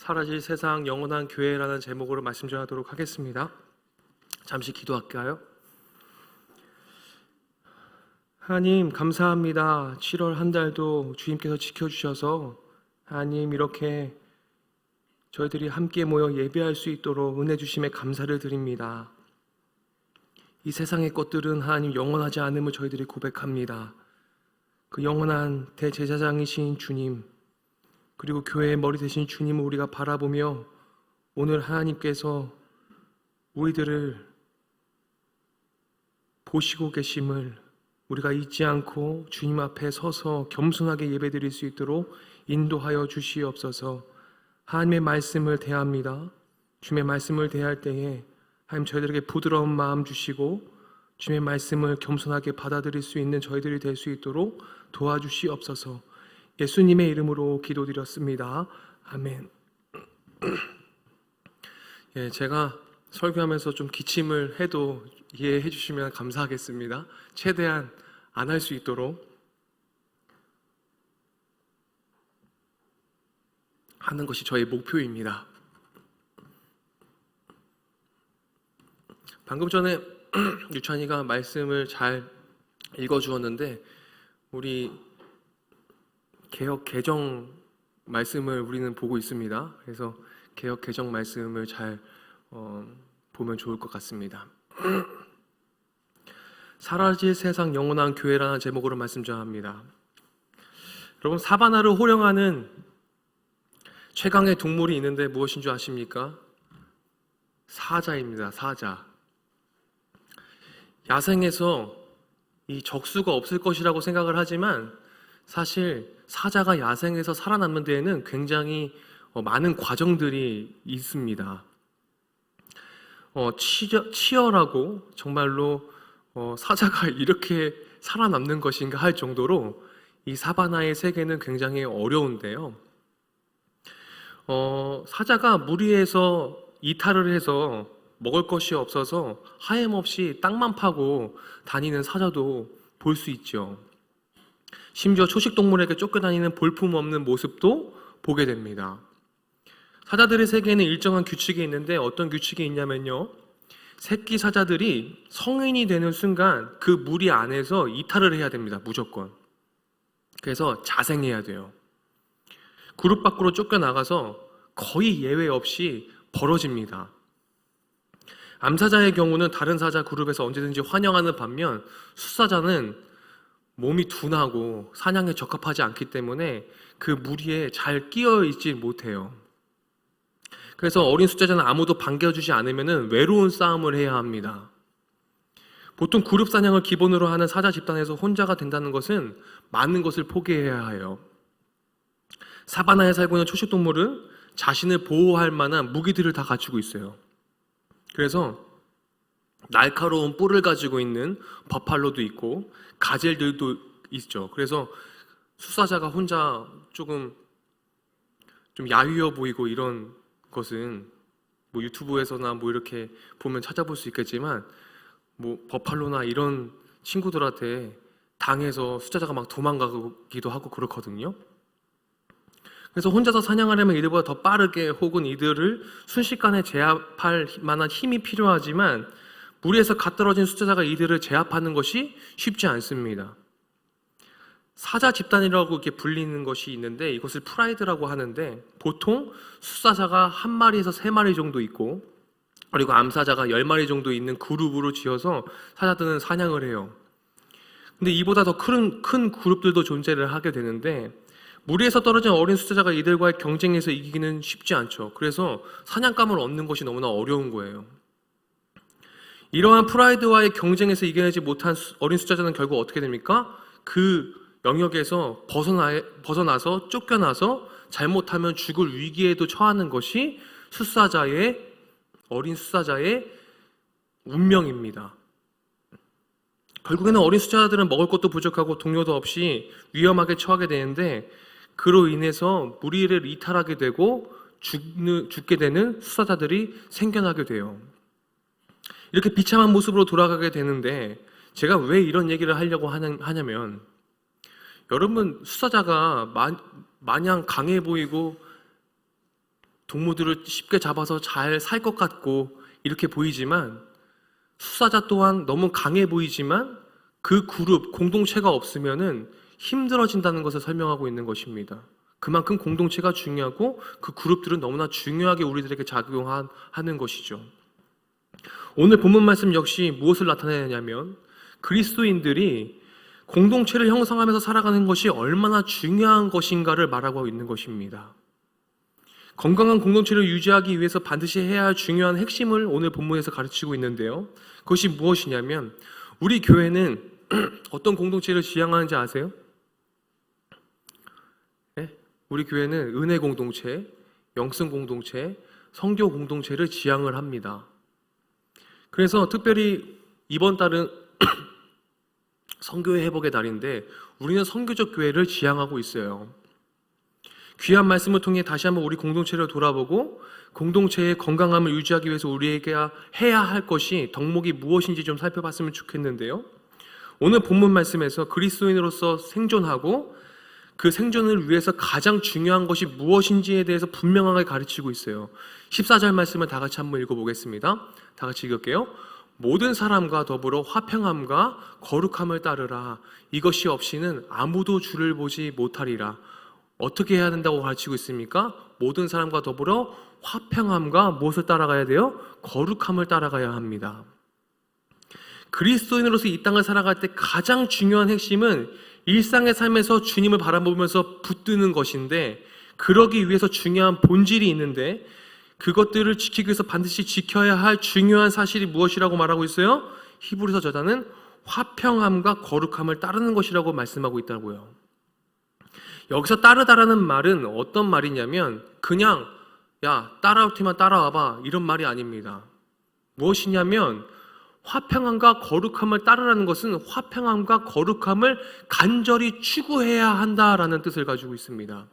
사라질 세상 영원한 교회라는 제목으로 말씀 전하도록 하겠습니다. 잠시 기도할까요? 하나님 감사합니다. 7월 한 달도 주님께서 지켜주셔서 하나님 이렇게 저희들이 함께 모여 예배할 수 있도록 은혜 주심에 감사를 드립니다. 이 세상의 것들은 하나님 영원하지 않음을 저희들이 고백합니다. 그 영원한 대제사장이신 주님, 그리고 교회의 머리 되신 주님을 우리가 바라보며 오늘 하나님께서 우리들을 보시고 계심을 우리가 잊지 않고 주님 앞에 서서 겸손하게 예배드릴 수 있도록 인도하여 주시옵소서. 하나님의 말씀을 대합니다. 주님의 말씀을 대할 때에 하나님 저희들에게 부드러운 마음 주시고 주님의 말씀을 겸손하게 받아들일 수 있는 저희들이 될 수 있도록 도와주시옵소서. 예수님의 이름으로 기도드렸습니다. 아멘. 제가 설교하면서 좀 기침을 해도 이해해 주시면 감사하겠습니다. 최대한 안 할 수 있도록 하는 것이 저의 목표입니다. 방금 전에 유찬이가 말씀을 잘 읽어주었는데 우리 개역 개정 말씀을 우리는 보고 있습니다. 그래서 개역 개정 말씀을 잘 보면 좋을 것 같습니다. 사라질 세상 영원한 교회라는 제목으로 말씀 전합니다. 여러분, 사바나를 호령하는 최강의 동물이 있는데 무엇인 줄 아십니까? 사자입니다. 사자. 야생에서 이 적수가 없을 것이라고 생각을 하지만 사실 사자가 야생에서 살아남는 데에는 굉장히 많은 과정들이 있습니다. 치열하고 정말로 사자가 이렇게 살아남는 것인가 할 정도로 이 사바나의 세계는 굉장히 어려운데요. 사자가 무리해서 이탈을 해서 먹을 것이 없어서 하염없이 땅만 파고 다니는 사자도 볼 수 있죠. 심지어 초식동물에게 쫓겨다니는 볼품없는 모습도 보게 됩니다. 사자들의 세계에는 일정한 규칙이 있는데 어떤 규칙이 있냐면요, 새끼 사자들이 성인이 되는 순간 그 무리 안에서 이탈을 해야 됩니다. 무조건. 그래서 자생해야 돼요. 그룹 밖으로 쫓겨나가서 거의 예외 없이 벌어집니다. 암사자의 경우는 다른 사자 그룹에서 언제든지 환영하는 반면 숫사자는 몸이 둔하고 사냥에 적합하지 않기 때문에 그 무리에 잘 끼어 있지 못해요. 그래서 어린 숫자자는 아무도 반겨주지 않으면 외로운 싸움을 해야 합니다. 보통 그룹 사냥을 기본으로 하는 사자 집단에서 혼자가 된다는 것은 많은 것을 포기해야 해요. 사바나에 살고 있는 초식동물은 자신을 보호할 만한 무기들을 다 갖추고 있어요. 그래서 날카로운 뿔을 가지고 있는 버팔로도 있고 가젤들도 있죠. 그래서 수사자가 혼자 조금 좀 야위어 보이고 이런 것은 뭐 유튜브에서나 뭐 이렇게 보면 찾아볼 수 있겠지만 뭐 버팔로나 이런 친구들한테 당해서 수사자가 막 도망가기도 하고 그렇거든요. 그래서 혼자서 사냥하려면 이들보다 더 빠르게 혹은 이들을 순식간에 제압할 만한 힘이 필요하지만 무리에서 갓 떨어진 숫자자가 이들을 제압하는 것이 쉽지 않습니다. 사자 집단이라고 이렇게 불리는 것이 있는데 이것을 프라이드라고 하는데 보통 숫사자가 1마리에서 3마리 정도 있고 그리고 암사자가 10마리 정도 있는 그룹으로 지어서 사자들은 사냥을 해요. 근데 이보다 더 큰 그룹들도 존재를 하게 되는데 무리에서 떨어진 어린 숫자자가 이들과의 경쟁에서 이기기는 쉽지 않죠. 그래서 사냥감을 얻는 것이 너무나 어려운 거예요. 이러한 프라이드와의 경쟁에서 이겨내지 못한 어린 숫자자는 결국 어떻게 됩니까? 그 영역에서 벗어나서 쫓겨나서 잘못하면 죽을 위기에도 처하는 것이 어린 숫사자의 운명입니다. 결국에는 어린 숫자자들은 먹을 것도 부족하고 동료도 없이 위험하게 처하게 되는데 그로 인해서 무리를 이탈하게 되고 죽게 되는 수사자들이 생겨나게 돼요. 이렇게 비참한 모습으로 돌아가게 되는데 제가 왜 이런 얘기를 하려고 하냐면 여러분 수사자가 마냥 강해 보이고 동무들을 쉽게 잡아서 잘 살 것 같고 이렇게 보이지만, 수사자 또한 너무 강해 보이지만 그 그룹, 공동체가 없으면은 힘들어진다는 것을 설명하고 있는 것입니다. 그만큼 공동체가 중요하고 그 그룹들은 너무나 중요하게 우리들에게 작용하는 것이죠. 오늘 본문 말씀 역시 무엇을 나타내냐면, 그리스도인들이 공동체를 형성하면서 살아가는 것이 얼마나 중요한 것인가를 말하고 있는 것입니다. 건강한 공동체를 유지하기 위해서 반드시 해야 할 중요한 핵심을 오늘 본문에서 가르치고 있는데요. 그것이 무엇이냐면, 우리 교회는 어떤 공동체를 지향하는지 아세요? 네? 우리 교회는 은혜 공동체, 영성 공동체, 성교 공동체를 지향을 합니다. 그래서 특별히 이번 달은 선교회 회복의 달인데 우리는 선교적 교회를 지향하고 있어요. 귀한 말씀을 통해 다시 한번 우리 공동체를 돌아보고 공동체의 건강함을 유지하기 위해서 우리에게 해야 할 것이 덕목이 무엇인지 좀 살펴봤으면 좋겠는데요. 오늘 본문 말씀에서 그리스도인으로서 생존하고 그 생존을 위해서 가장 중요한 것이 무엇인지에 대해서 분명하게 가르치고 있어요. 14절 말씀을 다 같이 한번 읽어보겠습니다. 다 같이 읽을게요. 모든 사람과 더불어 화평함과 거룩함을 따르라. 이것이 없이는 아무도 주를 보지 못하리라. 어떻게 해야 된다고 가르치고 있습니까? 모든 사람과 더불어 화평함과 무엇을 따라가야 돼요? 거룩함을 따라가야 합니다. 그리스도인으로서 이 땅을 살아갈 때 가장 중요한 핵심은 일상의 삶에서 주님을 바라보면서 붙드는 것인데, 그러기 위해서 중요한 본질이 있는데 그것들을 지키기 위해서 반드시 지켜야 할 중요한 사실이 무엇이라고 말하고 있어요? 히브리서 저자는 화평함과 거룩함을 따르는 것이라고 말씀하고 있다고요. 여기서 따르다라는 말은 어떤 말이냐면 그냥 야 따라올 테면 따라와봐 이런 말이 아닙니다. 무엇이냐면 화평함과 거룩함을 따르라는 것은 화평함과 거룩함을 간절히 추구해야 한다라는 뜻을 가지고 있습니다.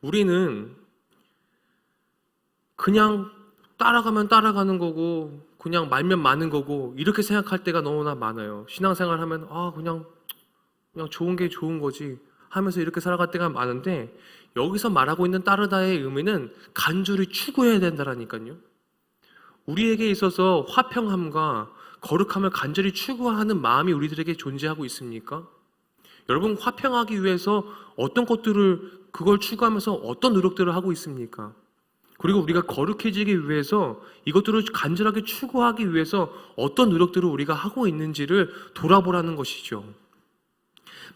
우리는 그냥 따라가면 따라가는 거고 그냥 말면 많은 거고 이렇게 생각할 때가 너무나 많아요. 신앙생활 하면 그냥 좋은 게 좋은 거지 하면서 이렇게 살아갈 때가 많은데, 여기서 말하고 있는 따르다의 의미는 간절히 추구해야 된다라니까요. 우리에게 있어서 화평함과 거룩함을 간절히 추구하는 마음이 우리들에게 존재하고 있습니까? 여러분, 화평하기 위해서 어떤 것들을 그걸 추구하면서 어떤 노력들을 하고 있습니까? 그리고 우리가 거룩해지기 위해서 이것들을 간절하게 추구하기 위해서 어떤 노력들을 우리가 하고 있는지를 돌아보라는 것이죠.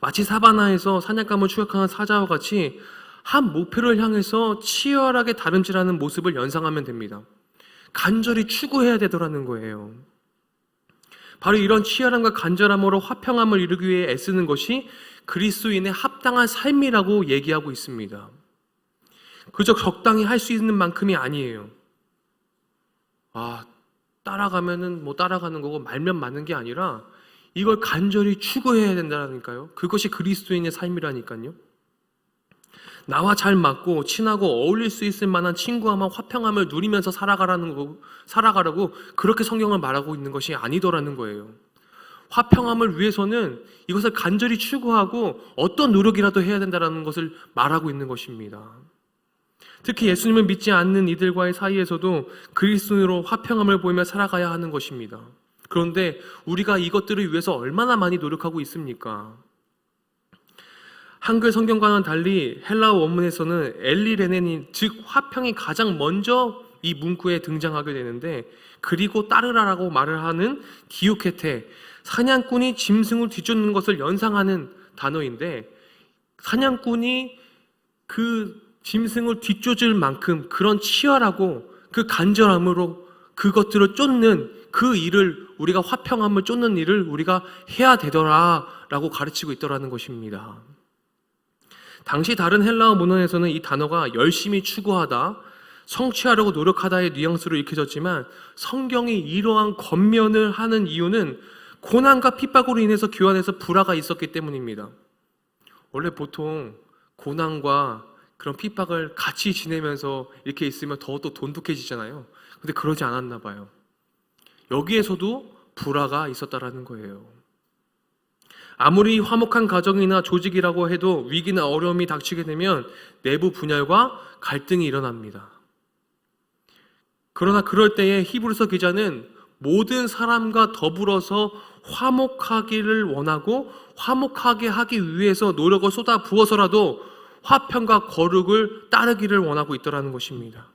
마치 사바나에서 사냥감을 추격하는 사자와 같이 한 목표를 향해서 치열하게 다름질하는 모습을 연상하면 됩니다. 간절히 추구해야 되더라는 거예요. 바로 이런 치열함과 간절함으로 화평함을 이루기 위해 애쓰는 것이 그리스도인의 합당한 삶이라고 얘기하고 있습니다. 그저 적당히 할 수 있는 만큼이 아니에요. 따라가면은 따라가는 거고 말면 많은 게 아니라 이걸 간절히 추구해야 된다니까요. 그것이 그리스도인의 삶이라니까요. 나와 잘 맞고 친하고 어울릴 수 있을 만한 친구와 화평함을 누리면서 살아가라고 그렇게 성경을 말하고 있는 것이 아니더라는 거예요. 화평함을 위해서는 이것을 간절히 추구하고 어떤 노력이라도 해야 된다는 것을 말하고 있는 것입니다. 특히 예수님을 믿지 않는 이들과의 사이에서도 그리스도인으로 화평함을 보이며 살아가야 하는 것입니다. 그런데 우리가 이것들을 위해서 얼마나 많이 노력하고 있습니까? 한글 성경과는 달리 헬라어 원문에서는 엘리레넨이 즉 화평이 가장 먼저 이 문구에 등장하게 되는데, 그리고 따르라라고 말을 하는 디오케테, 사냥꾼이 짐승을 뒤쫓는 것을 연상하는 단어인데, 사냥꾼이 그 짐승을 뒤쫓을 만큼 그런 치열하고 그 간절함으로 그것들을 쫓는 그 일을, 우리가 화평함을 쫓는 일을 우리가 해야 되더라라고 가르치고 있더라는 것입니다. 당시 다른 헬라어 문헌에서는 이 단어가 열심히 추구하다, 성취하려고 노력하다의 뉘앙스로 읽혀졌지만, 성경이 이러한 겉면을 하는 이유는 고난과 핍박으로 인해서 교환에서 불화가 있었기 때문입니다. 원래 보통 고난과 그런 핍박을 같이 지내면서 이렇게 있으면 더 돈독해지잖아요. 근데 그러지 않았나 봐요. 여기에서도 불화가 있었다라는 거예요. 아무리 화목한 가정이나 조직이라고 해도 위기나 어려움이 닥치게 되면 내부 분열과 갈등이 일어납니다. 그러나 그럴 때에 히브리서 기자는 모든 사람과 더불어서 화목하기를 원하고 화목하게 하기 위해서 노력을 쏟아 부어서라도 화평과 거룩을 따르기를 원하고 있더라는 것입니다.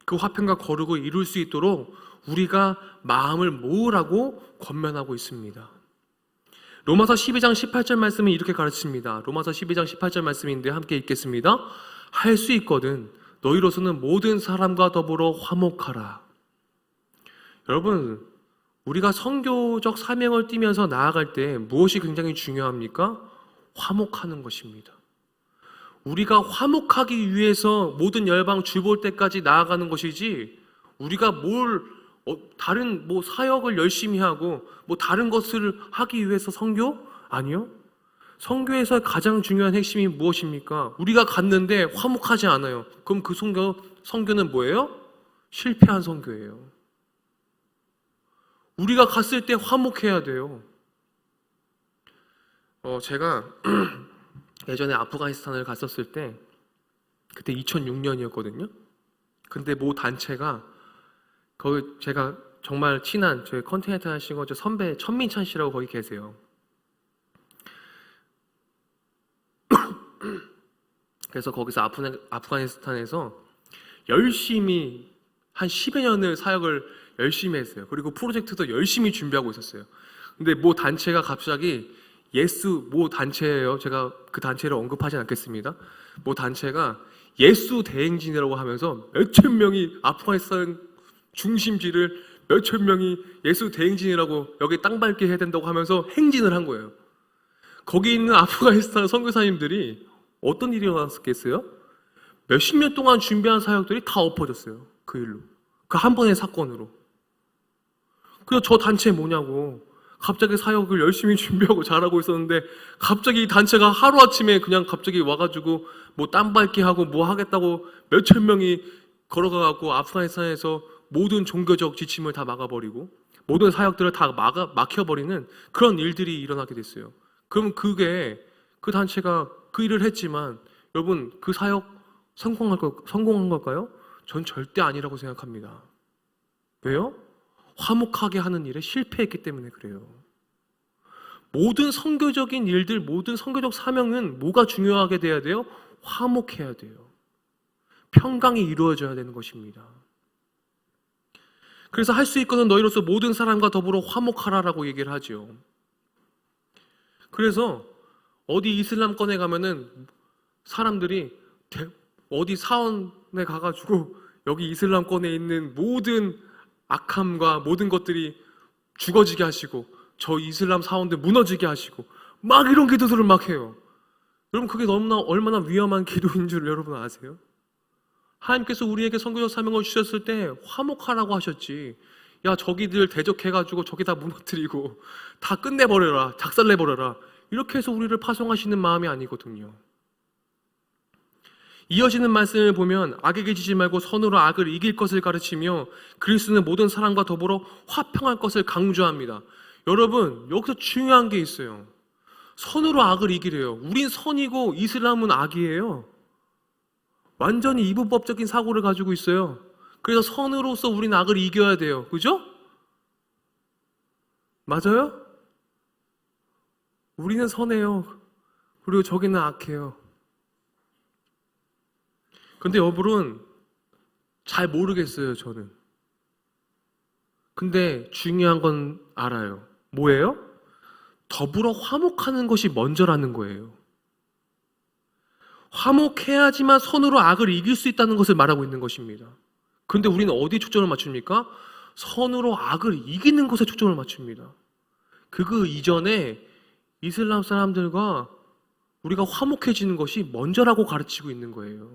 그 화평과 거룩을 이룰 수 있도록 우리가 마음을 모으라고 권면하고 있습니다. 로마서 12장 18절 말씀은 이렇게 가르칩니다. 로마서 12장 18절 말씀인데 함께 읽겠습니다. 할 수 있거든 너희로서는 모든 사람과 더불어 화목하라. 여러분, 우리가 선교적 사명을 띠면서 나아갈 때 무엇이 굉장히 중요합니까? 화목하는 것입니다. 우리가 화목하기 위해서 모든 열방 주볼 때까지 나아가는 것이지, 우리가 다른 사역을 열심히 하고 다른 것을 하기 위해서 선교? 아니요. 선교에서 가장 중요한 핵심이 무엇입니까? 우리가 갔는데 화목하지 않아요. 그럼 그 선교는 뭐예요? 실패한 선교예요. 우리가 갔을 때 화목해야 돼요. 제가 예전에 아프가니스탄을 갔었을 때 그때 2006년이었거든요. 근데 모 단체가 거기 제가 정말 친한 저희 컨티넨탈 하시고 저 선배 천민찬 씨라고 거기 계세요. 그래서 거기서 아프가니스탄에서 열심히 한 10여 년을 사역을 열심히 했어요. 그리고 프로젝트도 열심히 준비하고 있었어요. 근데 모 단체가 갑자기 모 단체예요. 제가 그 단체를 언급하진 않겠습니다. 모 단체가 예수 대행진이라고 하면서 몇천 명이 아프가니스탄 중심지를 몇천 명이 예수 대행진이라고 여기 땅 밟게 해야 된다고 하면서 행진을 한 거예요. 거기 있는 아프가니스탄 선교사님들이 어떤 일이 일어났겠어요? 몇십 년 동안 준비한 사역들이 다 엎어졌어요. 그 일로. 그 한 번의 사건으로. 그래서 저 단체 뭐냐고. 갑자기 사역을 열심히 준비하고 잘하고 있었는데 갑자기 이 단체가 하루아침에 그냥 갑자기 와가지고 땅 밟기 하고 하겠다고 몇천 명이 걸어가고 아프가니스탄에서 모든 종교적 지침을 다 막아버리고 모든 사역들을 다 막혀버리는 그런 일들이 일어나게 됐어요. 그럼 그게 그 단체가 그 일을 했지만 여러분 그 사역 성공한 걸까요? 전 절대 아니라고 생각합니다. 왜요? 화목하게 하는 일에 실패했기 때문에 그래요. 모든 선교적인 일들, 모든 선교적 사명은 뭐가 중요하게 돼야 돼요? 화목해야 돼요. 평강이 이루어져야 되는 것입니다. 그래서 할 수 있거든 너희로서 모든 사람과 더불어 화목하라라고 얘기를 하죠. 그래서 어디 이슬람권에 가면은 사람들이 어디 사원에 가가지고 여기 이슬람권에 있는 모든 악함과 모든 것들이 죽어지게 하시고 저 이슬람 사원들 무너지게 하시고 막 이런 기도들을 막 해요. 여러분 그게 얼마나 위험한 기도인 줄 여러분 아세요? 하나님께서 우리에게 선교적 사명을 주셨을 때 화목하라고 하셨지. 야 저기들 대적해가지고 저기 다 무너뜨리고 다 끝내버려라, 작살내버려라 이렇게 해서 우리를 파송하시는 마음이 아니거든요. 이어지는 말씀을 보면 악에게 지지 말고 선으로 악을 이길 것을 가르치며 그리스도는 모든 사람과 더불어 화평할 것을 강조합니다. 여러분 여기서 중요한 게 있어요. 선으로 악을 이기래요. 우린 선이고 이슬람은 악이에요. 완전히 이분법적인 사고를 가지고 있어요. 그래서 선으로서 우리는 악을 이겨야 돼요. 그죠? 맞아요? 우리는 선해요. 그리고 저기는 악해요. 근데 여러분 잘 모르겠어요, 저는. 근데 중요한 건 알아요. 뭐예요? 더불어 화목하는 것이 먼저라는 거예요. 화목해야지만 선으로 악을 이길 수 있다는 것을 말하고 있는 것입니다. 그런데 우리는 어디에 초점을 맞춥니까? 선으로 악을 이기는 것에 초점을 맞춥니다. 그 이전에 이슬람 사람들과 우리가 화목해지는 것이 먼저라고 가르치고 있는 거예요.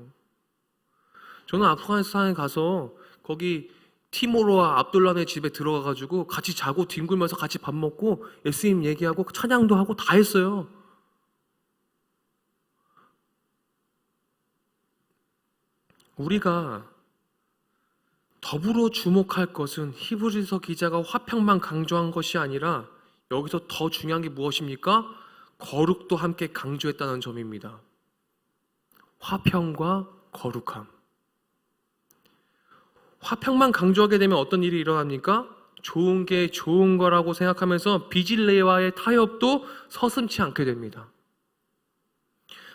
저는 아프가니스탄에 가서 거기 티모르와 압둘라네 집에 들어가가지고 같이 자고 뒹굴면서 같이 밥 먹고 예수님 얘기하고 찬양도 하고 다 했어요. 우리가 더불어 주목할 것은 히브리서 기자가 화평만 강조한 것이 아니라 여기서 더 중요한 게 무엇입니까? 거룩도 함께 강조했다는 점입니다. 화평과 거룩함. 화평만 강조하게 되면 어떤 일이 일어납니까? 좋은 게 좋은 거라고 생각하면서 비질레와의 타협도 서슴지 않게 됩니다.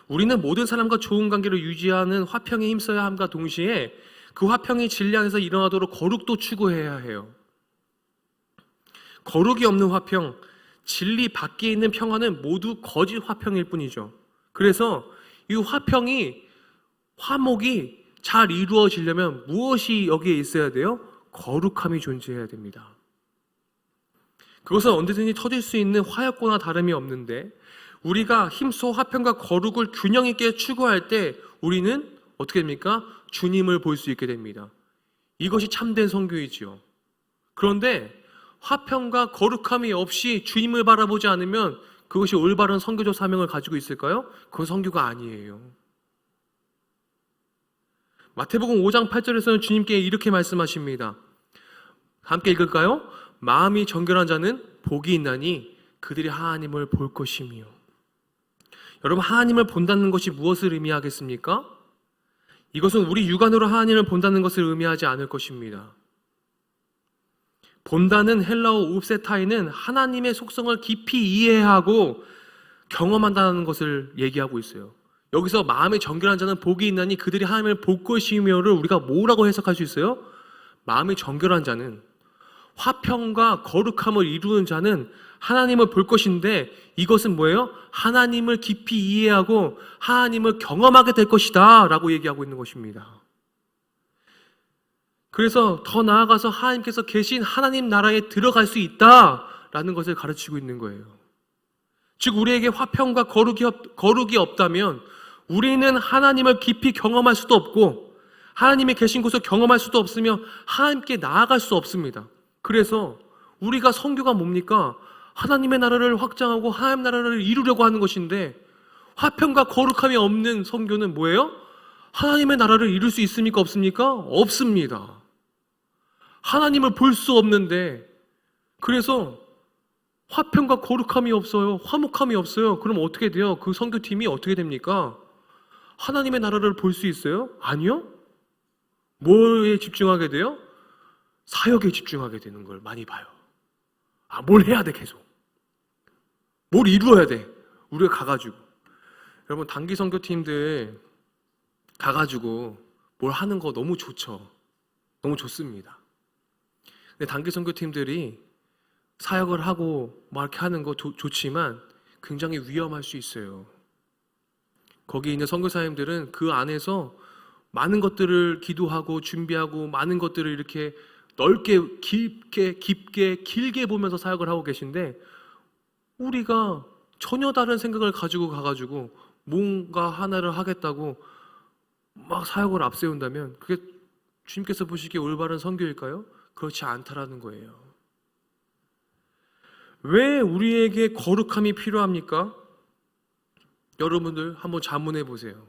우리는 모든 사람과 좋은 관계를 유지하는 화평에 힘써야 함과 동시에 그 화평이 진리 안에서 일어나도록 거룩도 추구해야 해요. 거룩이 없는 화평, 진리 밖에 있는 평화는 모두 거짓 화평일 뿐이죠. 그래서 이 화평이, 화목이 잘 이루어지려면 무엇이 여기에 있어야 돼요? 거룩함이 존재해야 됩니다. 그것은 언제든지 터질 수 있는 화약고나 다름이 없는데, 우리가 힘써 화평과 거룩을 균형 있게 추구할 때 우리는 어떻게 됩니까? 주님을 볼 수 있게 됩니다. 이것이 참된 선교이지요. 그런데 화평과 거룩함이 없이 주님을 바라보지 않으면 그것이 올바른 선교적 사명을 가지고 있을까요? 그건 선교가 아니에요. 마태복음 5장 8절에서는 주님께 이렇게 말씀하십니다. 함께 읽을까요? 마음이 정결한 자는 복이 있나니 그들이 하나님을 볼 것이며. 여러분, 하나님을 본다는 것이 무엇을 의미하겠습니까? 이것은 우리 육안으로 하나님을 본다는 것을 의미하지 않을 것입니다. 본다는 헬라어 옵세타이는 하나님의 속성을 깊이 이해하고 경험한다는 것을 얘기하고 있어요. 여기서 마음에 정결한 자는 복이 있나니 그들이 하나님을 볼 것이며를 우리가 뭐라고 해석할 수 있어요? 마음이 정결한 자는, 화평과 거룩함을 이루는 자는 하나님을 볼 것인데, 이것은 뭐예요? 하나님을 깊이 이해하고 하나님을 경험하게 될 것이다 라고 얘기하고 있는 것입니다. 그래서 더 나아가서 하나님께서 계신 하나님 나라에 들어갈 수 있다라는 것을 가르치고 있는 거예요. 즉, 우리에게 화평과 거룩이 없다면 우리는 하나님을 깊이 경험할 수도 없고 하나님의 계신 곳을 경험할 수도 없으며 하나님께 나아갈 수 없습니다. 그래서 우리가 선교가 뭡니까? 하나님의 나라를 확장하고 하나님 나라를 이루려고 하는 것인데, 화평과 거룩함이 없는 선교는 뭐예요? 하나님의 나라를 이룰 수 있습니까? 없습니까? 없습니다. 하나님을 볼 수 없는데, 그래서 화평과 거룩함이 없어요. 화목함이 없어요. 그럼 어떻게 돼요? 그 선교팀이 어떻게 됩니까? 하나님의 나라를 볼 수 있어요? 아니요. 뭐에 집중하게 돼요? 사역에 집중하게 되는 걸 많이 봐요. 뭘 해야 돼, 계속. 뭘 이루어야 돼. 우리가 가가지고. 여러분, 단기 선교팀들 가가지고 뭘 하는 거 너무 좋죠. 너무 좋습니다. 근데 단기 선교팀들이 사역을 하고 막 이렇게 하는 거 좋지만 굉장히 위험할 수 있어요. 거기 있는 선교사님들은 그 안에서 많은 것들을 기도하고 준비하고 많은 것들을 이렇게 넓게 깊게 길게 보면서 사역을 하고 계신데, 우리가 전혀 다른 생각을 가지고 가가지고 뭔가 하나를 하겠다고 막 사역을 앞세운다면 그게 주님께서 보시기에 올바른 선교일까요? 그렇지 않다라는 거예요. 왜 우리에게 거룩함이 필요합니까? 여러분들 한번 자문해 보세요.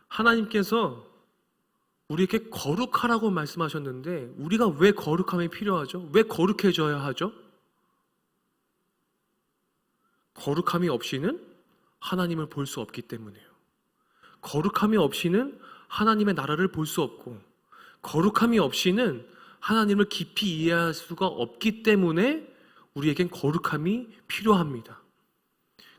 하나님께서 우리에게 거룩하라고 말씀하셨는데 우리가 왜 거룩함이 필요하죠? 왜 거룩해져야 하죠? 거룩함이 없이는 하나님을 볼 수 없기 때문이에요. 거룩함이 없이는 하나님의 나라를 볼 수 없고, 거룩함이 없이는 하나님을 깊이 이해할 수가 없기 때문에 우리에겐 거룩함이 필요합니다.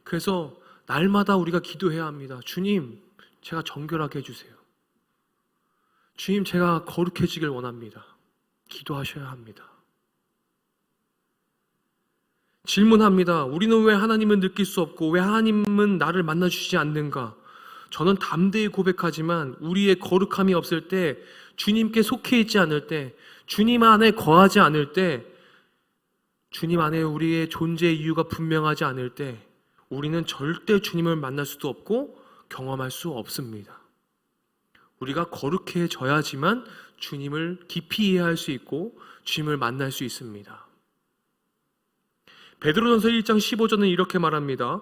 그래서 날마다 우리가 기도해야 합니다. 주님, 제가 정결하게 해주세요. 주님, 제가 거룩해지길 원합니다. 기도하셔야 합니다. 질문합니다. 우리는 왜 하나님을 느낄 수 없고 왜 하나님은 나를 만나주시지 않는가? 저는 담대히 고백하지만 우리의 거룩함이 없을 때, 주님께 속해 있지 않을 때, 주님 안에 거하지 않을 때, 주님 안에 우리의 존재 이유가 분명하지 않을 때 우리는 절대 주님을 만날 수도 없고 경험할 수 없습니다. 우리가 거룩해져야지만 주님을 깊이 이해할 수 있고 주님을 만날 수 있습니다. 베드로전서 1장 15절은 이렇게 말합니다.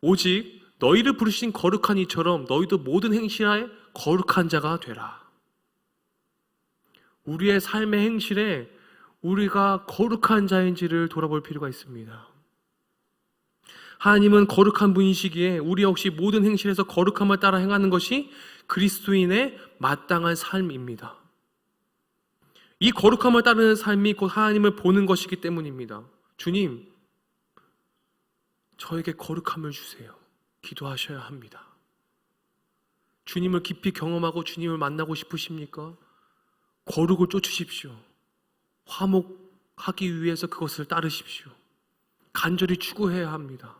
오직 너희를 부르신 거룩한 이처럼 너희도 모든 행실에 거룩한 자가 되라. 우리의 삶의 행실에 우리가 거룩한 자인지를 돌아볼 필요가 있습니다. 하나님은 거룩한 분이시기에 우리 역시 모든 행실에서 거룩함을 따라 행하는 것이 그리스도인의 마땅한 삶입니다. 이 거룩함을 따르는 삶이 곧 하나님을 보는 것이기 때문입니다. 주님, 저에게 거룩함을 주세요. 기도하셔야 합니다. 주님을 깊이 경험하고 주님을 만나고 싶으십니까? 거룩을 쫓으십시오. 화목하기 위해서 그것을 따르십시오. 간절히 추구해야 합니다.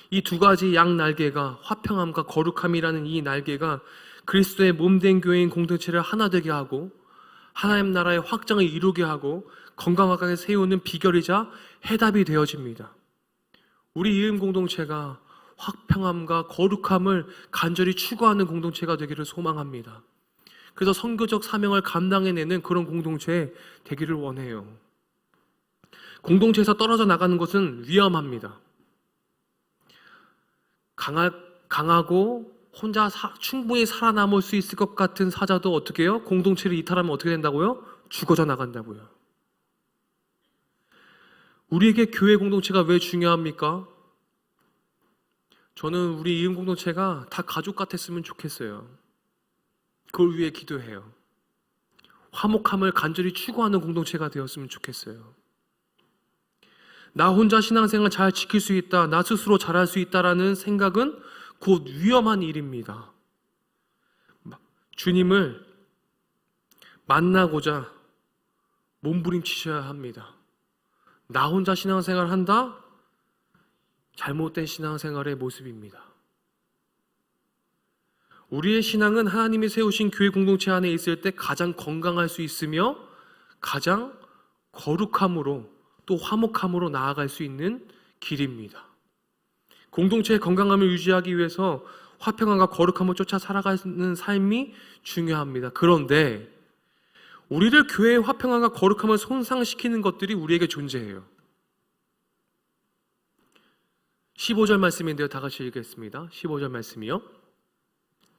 이 두 가지 양 날개가, 화평함과 거룩함이라는 이 날개가 그리스도의 몸된 교회인 공동체를 하나 되게 하고 하나님 나라의 확장을 이루게 하고 건강하게 세우는 비결이자 해답이 되어집니다. 우리 이음 공동체가 화평함과 거룩함을 간절히 추구하는 공동체가 되기를 소망합니다. 그래서 선교적 사명을 감당해내는 그런 공동체 되기를 원해요. 공동체에서 떨어져 나가는 것은 위험합니다. 강하고 혼자 충분히 살아남을 수 있을 것 같은 사자도 어떻게 해요? 공동체를 이탈하면 어떻게 된다고요? 죽어져 나간다고요. 우리에게 교회 공동체가 왜 중요합니까? 저는 우리 이음 공동체가 다 가족 같았으면 좋겠어요. 그걸 위해 기도해요. 화목함을 간절히 추구하는 공동체가 되었으면 좋겠어요. 나 혼자 신앙생활 잘 지킬 수 있다, 나 스스로 잘할 수 있다라는 생각은 곧 위험한 일입니다. 주님을 만나고자 몸부림치셔야 합니다. 나 혼자 신앙생활 한다? 잘못된 신앙생활의 모습입니다. 우리의 신앙은 하나님이 세우신 교회 공동체 안에 있을 때 가장 건강할 수 있으며 가장 거룩함으로 또 화목함으로 나아갈 수 있는 길입니다. 공동체의 건강함을 유지하기 위해서 화평함과 거룩함을 쫓아 살아가는 삶이 중요합니다. 그런데 우리를 교회의 화평함과 거룩함을 손상시키는 것들이 우리에게 존재해요. 15절 말씀인데요. 다 같이 읽겠습니다. 15절 말씀이요.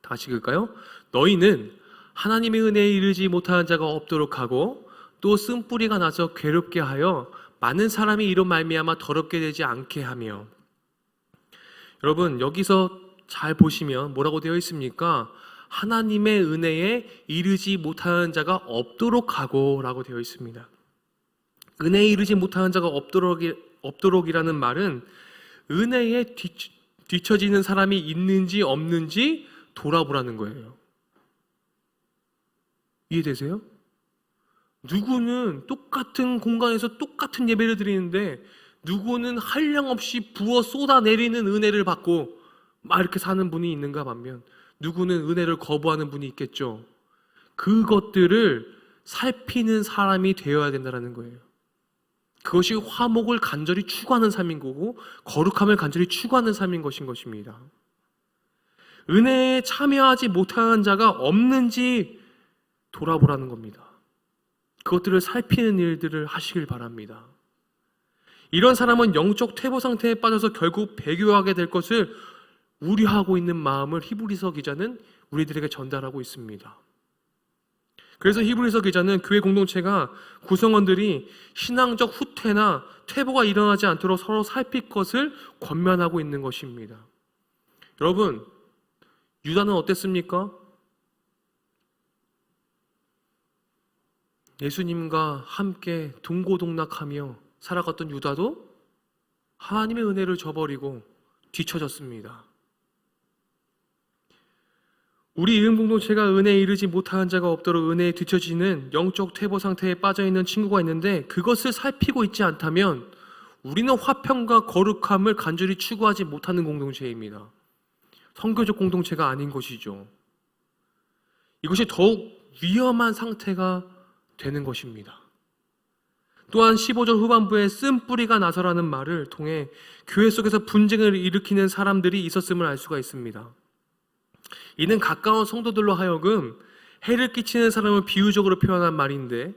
다 같이 읽을까요? 너희는 하나님의 은혜에 이르지 못하는 자가 없도록 하고 또 쓴뿌리가 나서 괴롭게 하여 많은 사람이 이로 말미암아 더럽게 되지 않게 하며. 여러분, 여기서 잘 보시면 뭐라고 되어 있습니까? 하나님의 은혜에 이르지 못하는 자가 없도록 하고 라고 되어 있습니다. 은혜에 이르지 못하는 자가 없도록이라는 말은 은혜에 뒤처지는 사람이 있는지 없는지 돌아보라는 거예요. 이해되세요? 누구는 똑같은 공간에서 똑같은 예배를 드리는데 누구는 한량없이 부어 쏟아내리는 은혜를 받고 막 이렇게 사는 분이 있는가 반면 누구는 은혜를 거부하는 분이 있겠죠. 그것들을 살피는 사람이 되어야 된다는 거예요. 그것이 화목을 간절히 추구하는 삶인 거고 거룩함을 간절히 추구하는 삶인 것입니다. 은혜에 참여하지 못하는 자가 없는지 돌아보라는 겁니다. 그것들을 살피는 일들을 하시길 바랍니다. 이런 사람은 영적 퇴보 상태에 빠져서 결국 배교하게 될 것을 우려하고 있는 마음을 히브리서 기자는 우리들에게 전달하고 있습니다. 그래서 히브리서 기자는 교회 공동체가 구성원들이 신앙적 후퇴나 퇴보가 일어나지 않도록 서로 살필 것을 권면하고 있는 것입니다. 여러분, 유다는 어땠습니까? 예수님과 함께 동고동락하며 살아갔던 유다도 하나님의 은혜를 저버리고 뒤처졌습니다. 우리 이음 공동체가 은혜에 이르지 못하는 자가 없도록 은혜에 뒤처지는 영적 퇴보 상태에 빠져있는 친구가 있는데 그것을 살피고 있지 않다면 우리는 화평과 거룩함을 간절히 추구하지 못하는 공동체입니다. 선교적 공동체가 아닌 것이죠. 이것이 더욱 위험한 상태가 되는 것입니다. 또한 15절 후반부에 쓴뿌리가 나서라는 말을 통해 교회 속에서 분쟁을 일으키는 사람들이 있었음을 알 수가 있습니다. 이는 가까운 성도들로 하여금 해를 끼치는 사람을 비유적으로 표현한 말인데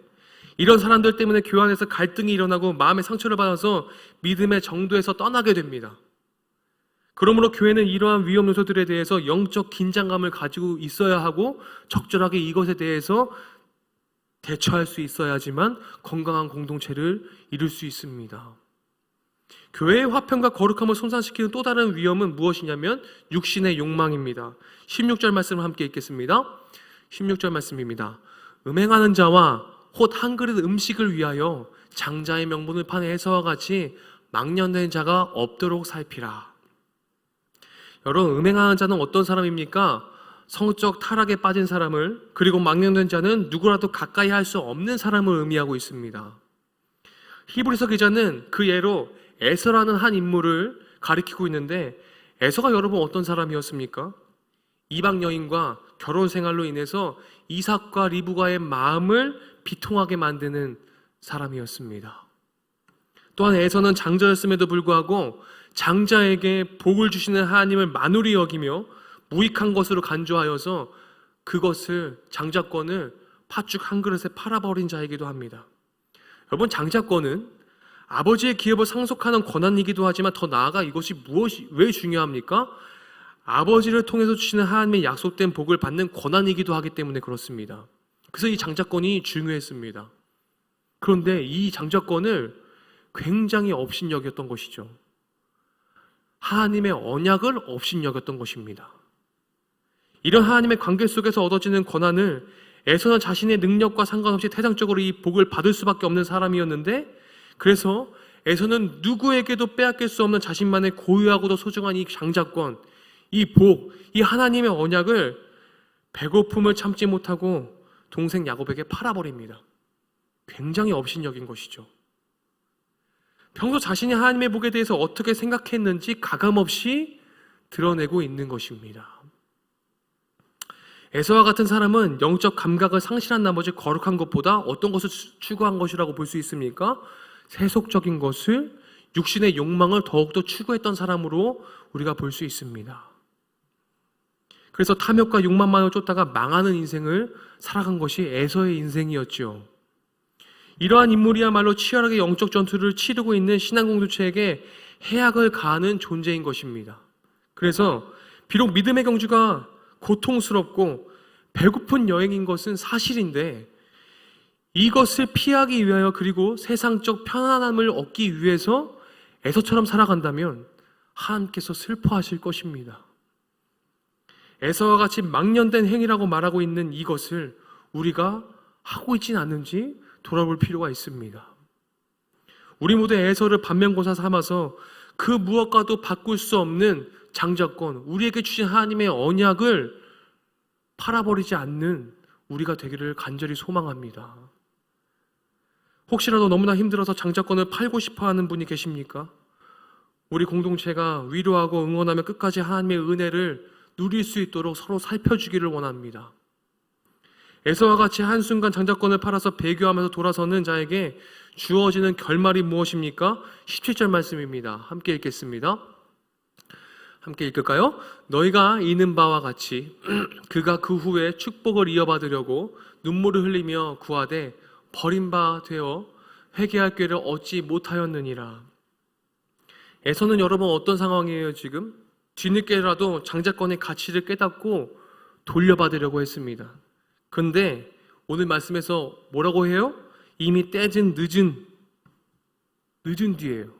이런 사람들 때문에 교회 안에서 갈등이 일어나고 마음의 상처를 받아서 믿음의 정도에서 떠나게 됩니다. 그러므로 교회는 이러한 위험 요소들에 대해서 영적 긴장감을 가지고 있어야 하고 적절하게 이것에 대해서 대처할 수 있어야지만 건강한 공동체를 이룰 수 있습니다. 교회의 화평과 거룩함을 손상시키는 또 다른 위험은 무엇이냐면 육신의 욕망입니다. 16절 말씀을 함께 읽겠습니다. 16절 말씀입니다. 음행하는 자와 곧 한 그릇 음식을 위하여 장자의 명분을 판 에서와 같이 망령된 자가 없도록 살피라. 여러분, 음행하는 자는 어떤 사람입니까? 성적 타락에 빠진 사람을, 그리고 망령된 자는 누구라도 가까이 할 수 없는 사람을 의미하고 있습니다. 히브리서 기자는 그 예로 에서라는 한 인물을 가리키고 있는데, 에서가 여러분 어떤 사람이었습니까? 이방 여인과 결혼 생활로 인해서 이삭과 리브가의 마음을 비통하게 만드는 사람이었습니다. 또한 에서는 장자였음에도 불구하고 장자에게 복을 주시는 하나님을 만홀히 여기며 무익한 것으로 간주하여서 그것을, 장자권을 팥죽 한 그릇에 팔아버린 자이기도 합니다. 여러분, 장자권은 아버지의 기업을 상속하는 권한이기도 하지만 더 나아가 이것이 왜 중요합니까? 아버지를 통해서 주시는 하나님의 약속된 복을 받는 권한이기도 하기 때문에 그렇습니다. 그래서 이 장자권이 중요했습니다. 그런데 이 장자권을 굉장히 업신여겼던 것이죠. 하나님의 언약을 업신여겼던 것입니다. 이런 하나님의 관계 속에서 얻어지는 권한을 에서는 자신의 능력과 상관없이 태상적으로 이 복을 받을 수밖에 없는 사람이었는데, 그래서 에서는 누구에게도 빼앗길 수 없는 자신만의 고유하고도 소중한 이 장자권, 이 복, 이 하나님의 언약을 배고픔을 참지 못하고 동생 야곱에게 팔아버립니다. 굉장히 업신여긴 것이죠. 평소 자신이 하나님의 복에 대해서 어떻게 생각했는지 가감없이 드러내고 있는 것입니다. 에서와 같은 사람은 영적 감각을 상실한 나머지 거룩한 것보다 어떤 것을 추구한 것이라고 볼 수 있습니까? 세속적인 것을, 육신의 욕망을 더욱더 추구했던 사람으로 우리가 볼 수 있습니다. 그래서 탐욕과 욕망만을 쫓다가 망하는 인생을 살아간 것이 에서의 인생이었죠. 이러한 인물이야말로 치열하게 영적 전투를 치르고 있는 신앙 공동체에게 해악을 가하는 존재인 것입니다. 그래서 비록 믿음의 경주가 고통스럽고 배고픈 여행인 것은 사실인데, 이것을 피하기 위하여 그리고 세상적 편안함을 얻기 위해서 에서처럼 살아간다면 하나님께서 슬퍼하실 것입니다. 에서와 같이 망년된 행위라고 말하고 있는 이것을 우리가 하고 있진 않는지 돌아볼 필요가 있습니다. 우리 모두 에서를 반면교사 삼아서 그 무엇과도 바꿀 수 없는 장자권, 우리에게 주신 하나님의 언약을 팔아버리지 않는 우리가 되기를 간절히 소망합니다. 혹시라도 너무나 힘들어서 장자권을 팔고 싶어하는 분이 계십니까? 우리 공동체가 위로하고 응원하며 끝까지 하나님의 은혜를 누릴 수 있도록 서로 살펴주기를 원합니다. 에서와 같이 한순간 장자권을 팔아서 배교하면서 돌아서는 자에게 주어지는 결말이 무엇입니까? 17절 말씀입니다. 함께 읽겠습니다. 함께 읽을까요? 너희가 이는 바와 같이 그가 그 후에 축복을 이어받으려고 눈물을 흘리며 구하되 버린 바 되어 회개할 기회를 얻지 못하였느니라. 에서는 여러분 어떤 상황이에요 지금? 뒤늦게라도 장자권의 가치를 깨닫고 돌려받으려고 했습니다. 그런데 오늘 말씀에서 뭐라고 해요? 이미 때진 늦은 뒤에요.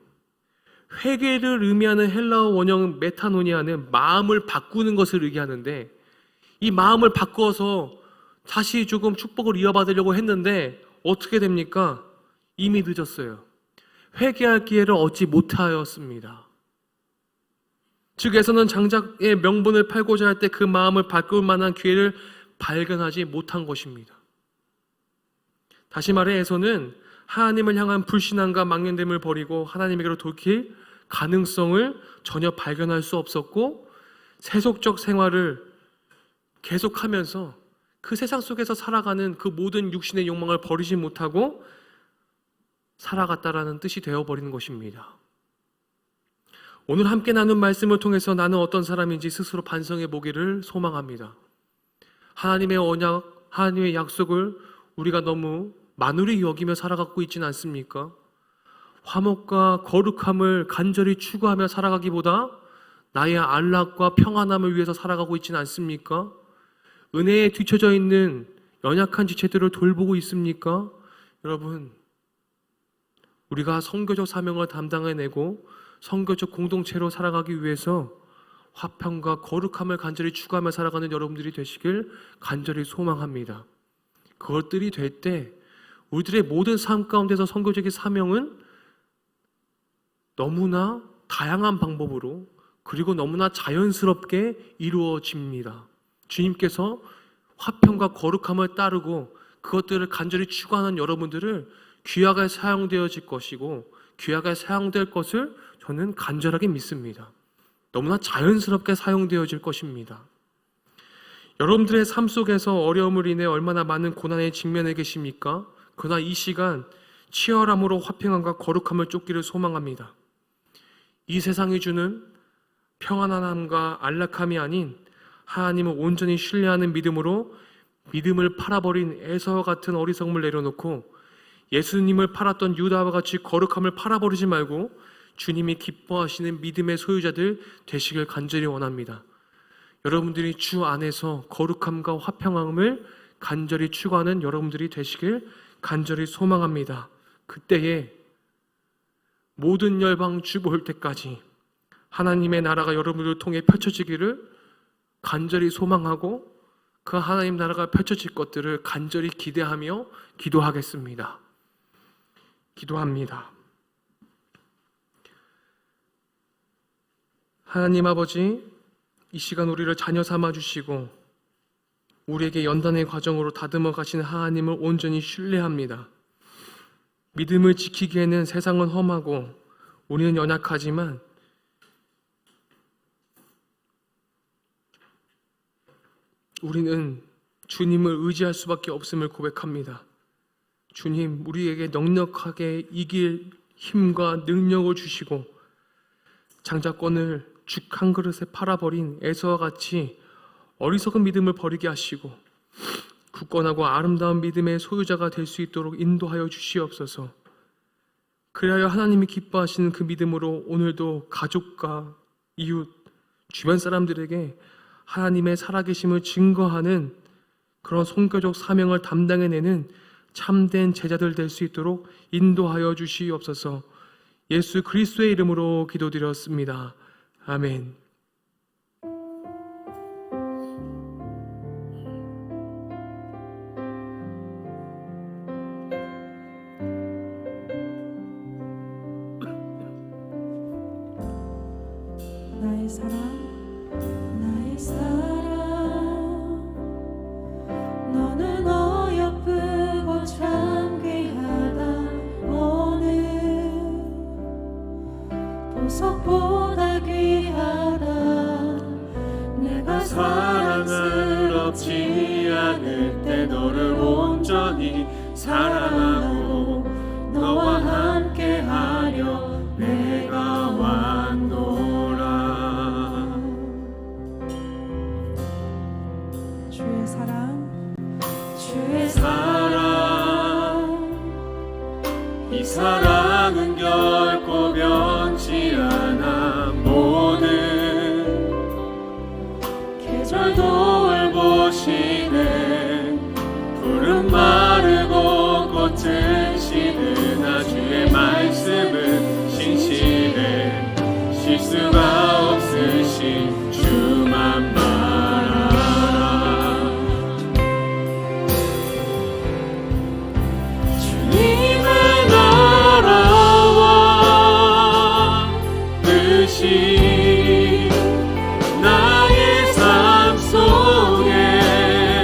회개를 의미하는 헬라어 원형 메타노니아는 마음을 바꾸는 것을 의미하는데, 이 마음을 바꿔서 다시 조금 축복을 이어받으려고 했는데 어떻게 됩니까? 이미 늦었어요. 회개할 기회를 얻지 못하였습니다. 즉 에서는 장자의 명분을 팔고자 할 때 그 마음을 바꿀 만한 기회를 발견하지 못한 것입니다. 다시 말해 에서는 하나님을 향한 불신앙과 망령됨을 버리고 하나님에게로 돌이킬 가능성을 전혀 발견할 수 없었고, 세속적 생활을 계속하면서 그 세상 속에서 살아가는 그 모든 육신의 욕망을 버리지 못하고 살아갔다라는 뜻이 되어버리는 것입니다. 오늘 함께 나눈 말씀을 통해서 나는 어떤 사람인지 스스로 반성해 보기를 소망합니다. 하나님의 언약, 하나님의 약속을 우리가 너무 만홀히 여기며 살아가고 있지는 않습니까? 화목과 거룩함을 간절히 추구하며 살아가기보다 나의 안락과 평안함을 위해서 살아가고 있지는 않습니까? 은혜에 뒤처져 있는 연약한 지체들을 돌보고 있습니까? 여러분, 우리가 선교적 사명을 담당해내고 선교적 공동체로 살아가기 위해서 화평과 거룩함을 간절히 추구하며 살아가는 여러분들이 되시길 간절히 소망합니다. 그것들이 될 때 우리들의 모든 삶 가운데서 선교적인 사명은 너무나 다양한 방법으로 그리고 너무나 자연스럽게 이루어집니다. 주님께서 화평과 거룩함을 따르고 그것들을 간절히 추구하는 여러분들을 귀하게 사용되어질 것이고 귀하게 사용될 것을 저는 간절하게 믿습니다. 너무나 자연스럽게 사용되어질 것입니다. 여러분들의 삶 속에서 어려움을 인해 얼마나 많은 고난에 직면해 계십니까? 그러나 이 시간 치열함으로 화평함과 거룩함을 쫓기를 소망합니다. 이 세상이 주는 평안함과 안락함이 아닌 하나님을 온전히 신뢰하는 믿음으로 믿음을 팔아버린 에서와 같은 어리석음을 내려놓고 예수님을 팔았던 유다와 같이 거룩함을 팔아버리지 말고 주님이 기뻐하시는 믿음의 소유자들 되시길 간절히 원합니다. 여러분들이 주 안에서 거룩함과 화평함을 간절히 추구하는 여러분들이 되시길 간절히 소망합니다. 그때에 모든 열방 주보 올 때까지 하나님의 나라가 여러분들을 통해 펼쳐지기를 간절히 소망하고 그 하나님 나라가 펼쳐질 것들을 간절히 기대하며 기도하겠습니다. 기도합니다. 하나님 아버지, 이 시간 우리를 자녀 삼아 주시고 우리에게 연단의 과정으로 다듬어 가시는 하나님을 온전히 신뢰합니다. 믿음을 지키기에는 세상은 험하고 우리는 연약하지만 우리는 주님을 의지할 수밖에 없음을 고백합니다. 주님, 우리에게 넉넉하게 이길 힘과 능력을 주시고 장자권을 죽 한 그릇에 팔아버린 에서와 같이 어리석은 믿음을 버리게 하시고 굳건하고 아름다운 믿음의 소유자가 될 수 있도록 인도하여 주시옵소서. 그리하여 하나님이 기뻐하시는 그 믿음으로 오늘도 가족과 이웃, 주변 사람들에게 하나님의 살아계심을 증거하는 그런 선교적 사명을 담당해내는 참된 제자들 될 수 있도록 인도하여 주시옵소서. 예수 그리스도의 이름으로 기도드렸습니다. 아멘. 나의 사랑, 나의 사랑, 너는 어여쁘고 참 귀하다. 너는 보석보다 귀하다. 내가 사랑을 얻지 않을 때 너를 온전히 사랑하고 너와 함께하려 내가 왔노라. 주의 사랑, 주의 사랑, 이 사랑은 결코 변치 않아. 모든 계절 돌보시네. 푸른 마르고 꽃은 시드나 주의 말씀은 신실해. 실수가 없으신 주만 바라라. 주님의 나라와 뜻이 나의 삶 속에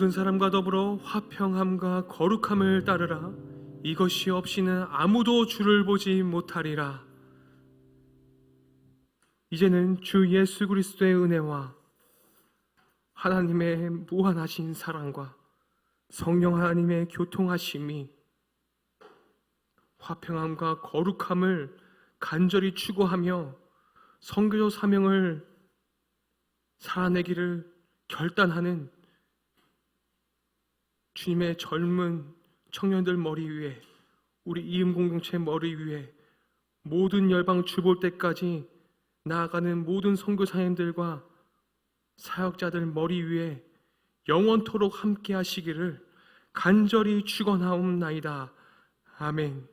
모든 사람과 더불어 화평함과 거룩함을 따르라. 이것이 없이는 아무도 주를 보지 못하리라. 이제는 주 예수 그리스도의 은혜와 하나님의 무한하신 사랑과 성령 하나님의 교통하심이 화평함과 거룩함을 간절히 추구하며 선교조 사명을 살아내기를 결단하는 주님의 젊은 청년들 머리 위에, 우리 이음 공동체 머리 위에, 모든 열방 주볼 때까지 나아가는 모든 선교사님들과 사역자들 머리 위에 영원토록 함께 하시기를 간절히 축원하옵나이다. 아멘.